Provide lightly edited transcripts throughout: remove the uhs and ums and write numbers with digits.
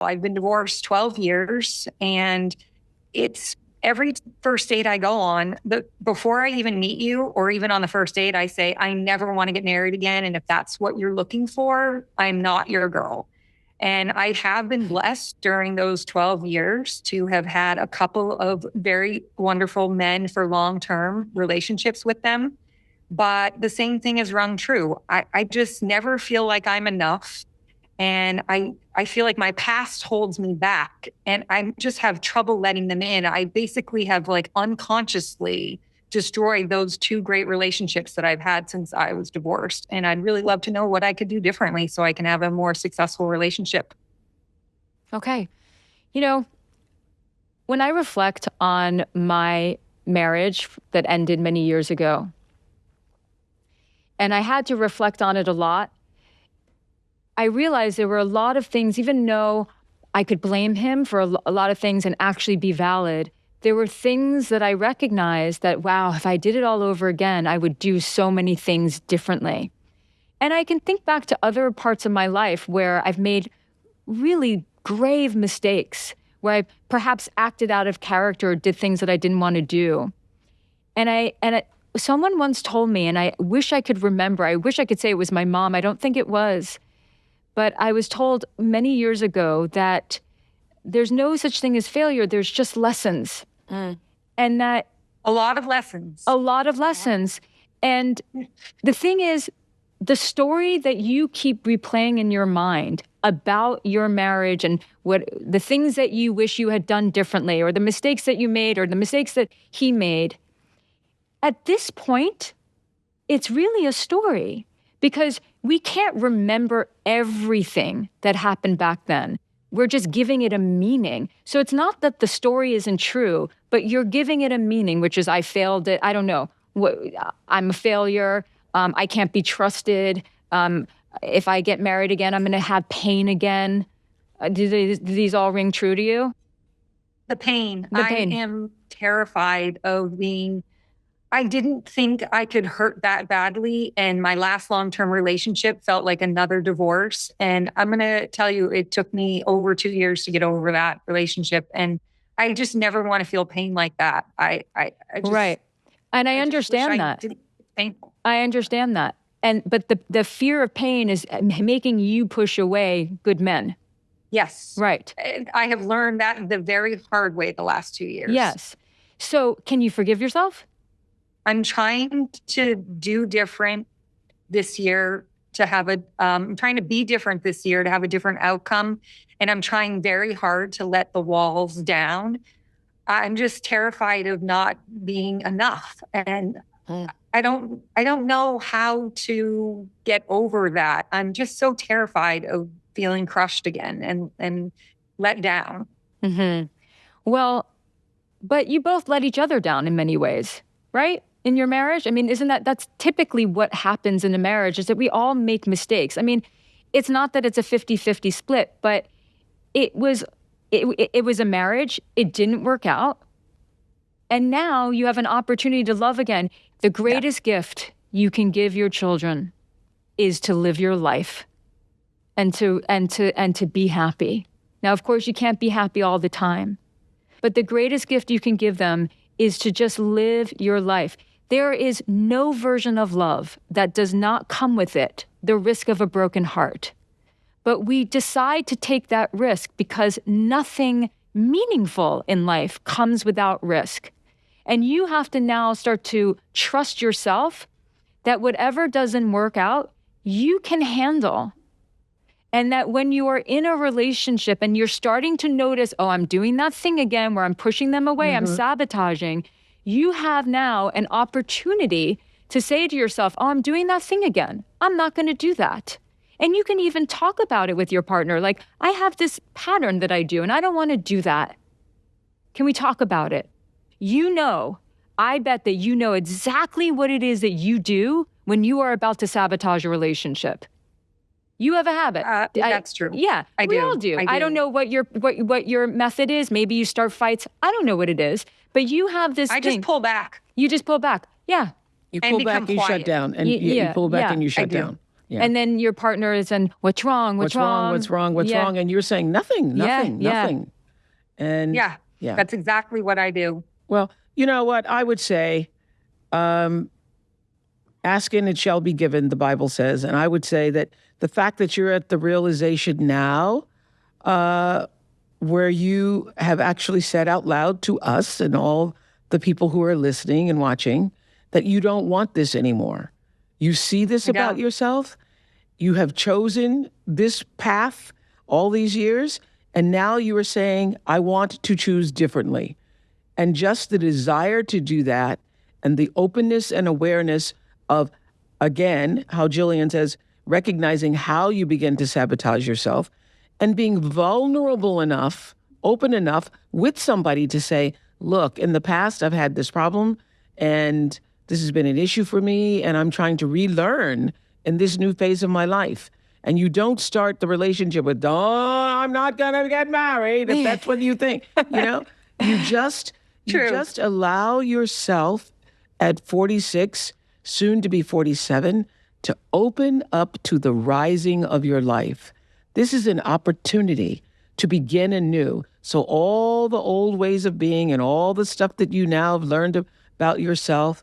I've been divorced 12 years, and it's every first date I go on, before I even meet you or even on the first date, I say, I never want to get married again. And if that's what you're looking for, I'm not your girl. And I have been blessed during those 12 years to have had a couple of very wonderful men for long-term relationships with them. But the same thing has rung true. I just never feel like I'm enough. And I feel like my past holds me back, and I just have trouble letting them in. I basically have like unconsciously destroyed those two great relationships that I've had since I was divorced. And I'd really love to know what I could do differently so I can have a more successful relationship. Okay. You know, when I reflect on my marriage that ended many years ago, and I had to reflect on it a lot, I realized there were a lot of things, even though I could blame him for a lot of things and actually be valid, there were things that I recognized that, wow, if I did it all over again, I would do so many things differently. And I can think back to other parts of my life where I've made really grave mistakes, where I perhaps acted out of character or did things that I didn't want to do. Someone once told me, and I wish I could remember, I wish I could say it was my mom, I don't think it was, but I was told many years ago that there's no such thing as failure, there's just lessons. And that... A lot of lessons. A lot of lessons. And the thing is, the story that you keep replaying in your mind about your marriage and what the things that you wish you had done differently, or the mistakes that you made, or the mistakes that he made, at this point, it's really a story, because we can't remember everything that happened back then. We're just giving it a meaning. So it's not that the story isn't true, but you're giving it a meaning, which is I failed it. I don't know. I'm a failure. I can't be trusted. If I get married again, I'm going to have pain again. Do these all ring true to you? The pain. I am terrified of being... I didn't think I could hurt that badly. And my last long-term relationship felt like another divorce. And I'm going to tell you, it took me over 2 years to get over that relationship. And I just never want to feel pain like that. I just, right. And I understand that. It's painful. I understand that. But the fear of pain is making you push away good men. Yes. Right. I have learned that the very hard way the last 2 years. Yes. So can you forgive yourself? I'm trying to do different this year to have I'm trying to be different this year to have a different outcome. And I'm trying very hard to let the walls down. I'm just terrified of not being enough. And I don't know how to get over that. I'm just so terrified of feeling crushed again and let down. Mm-hmm. Well, but you both let each other down in many ways, right? In your marriage? I mean, that's typically what happens in a marriage, is that we all make mistakes. I mean, it's not that it's a 50-50 split, but it was a marriage. It didn't work out. And now you have an opportunity to love again. The greatest gift you can give your children is to live your life and to be happy. Now, of course, you can't be happy all the time, but the greatest gift you can give them is to just live your life. There is no version of love that does not come with it the risk of a broken heart. But we decide to take that risk because nothing meaningful in life comes without risk. And you have to now start to trust yourself that whatever doesn't work out, you can handle. And that when you are in a relationship and you're starting to notice, oh, I'm doing that thing again where I'm pushing them away, I'm sabotaging, you have now an opportunity to say to yourself, oh, I'm doing that thing again. I'm not going to do that. And you can even talk about it with your partner. Like, I have this pattern that I do, and I don't want to do that. Can we talk about it? I bet that you know exactly what it is that you do when you are about to sabotage a relationship. You have a habit. That's true. Yeah, we all do. I don't know what your method is. Maybe you start fights. I don't know what it is. But you have this thing. I just pull back. You just pull back. Yeah. You pull back, you shut down. And you pull back and you shut down. Yeah. And then your partner is in, what's wrong? What's wrong? What's wrong? And you're saying nothing. And yeah, that's exactly what I do. Well, you know what? I would say, ask and it shall be given, the Bible says. And I would say that the fact that you're at the realization now, where you have actually said out loud to us and all the people who are listening and watching that you don't want this anymore. You see this about yourself. You have chosen this path all these years, and now you are saying, I want to choose differently. And just the desire to do that and the openness and awareness of, again, how Jillian says, recognizing how you begin to sabotage yourself and being vulnerable enough, open enough with somebody to say, look, in the past, I've had this problem and this has been an issue for me and I'm trying to relearn in this new phase of my life. And you don't start the relationship with, oh, I'm not going to get married, if that's what you think. You just allow yourself at 46, soon to be 47, to open up to the rising of your life. This is an opportunity to begin anew. So all the old ways of being and all the stuff that you now have learned about yourself,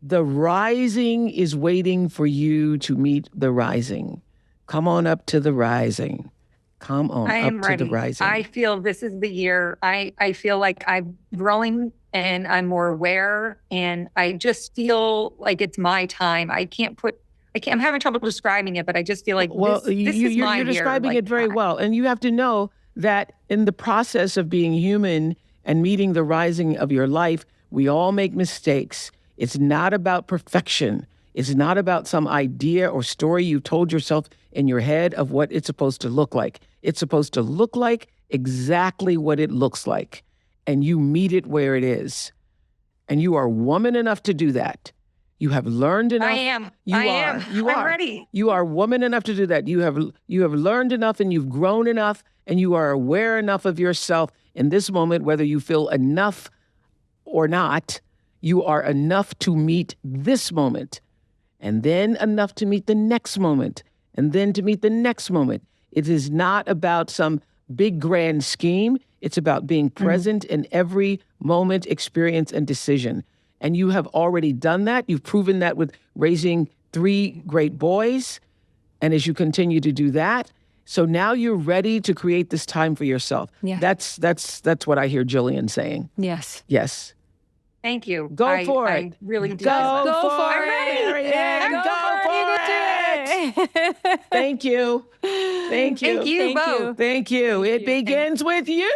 the rising is waiting for you to meet the rising. Come on up to the rising. Come on up to the rising. I feel this is the year. I feel like I'm growing and I'm more aware, and I just feel like it's my time. I'm having trouble describing it, but I just feel like this is my year. You're describing it very well. And you have to know that in the process of being human and meeting the rising of your life, we all make mistakes. It's not about perfection. It's not about some idea or story you told yourself in your head of what it's supposed to look like. It's supposed to look like exactly what it looks like. And you meet it where it is. And you are woman enough to do that. You have learned enough. I am. I'm ready. You are woman enough to do that. You have learned enough and you've grown enough and you are aware enough of yourself in this moment, whether you feel enough or not. You are enough to meet this moment, and then enough to meet the next moment, and then to meet the next moment. It is not about some big grand scheme. It's about being present in every moment, experience, and decision. And you have already done that. You've proven that with raising 3 great boys. And as you continue to do that, so now you're ready to create this time for yourself. Yeah. That's what I hear Jillian saying. Yes. Yes. Thank you. Go for it. I really do. Go for it. Marianne. Go for it. Thank you. Thank you both. Thank you. It begins with you.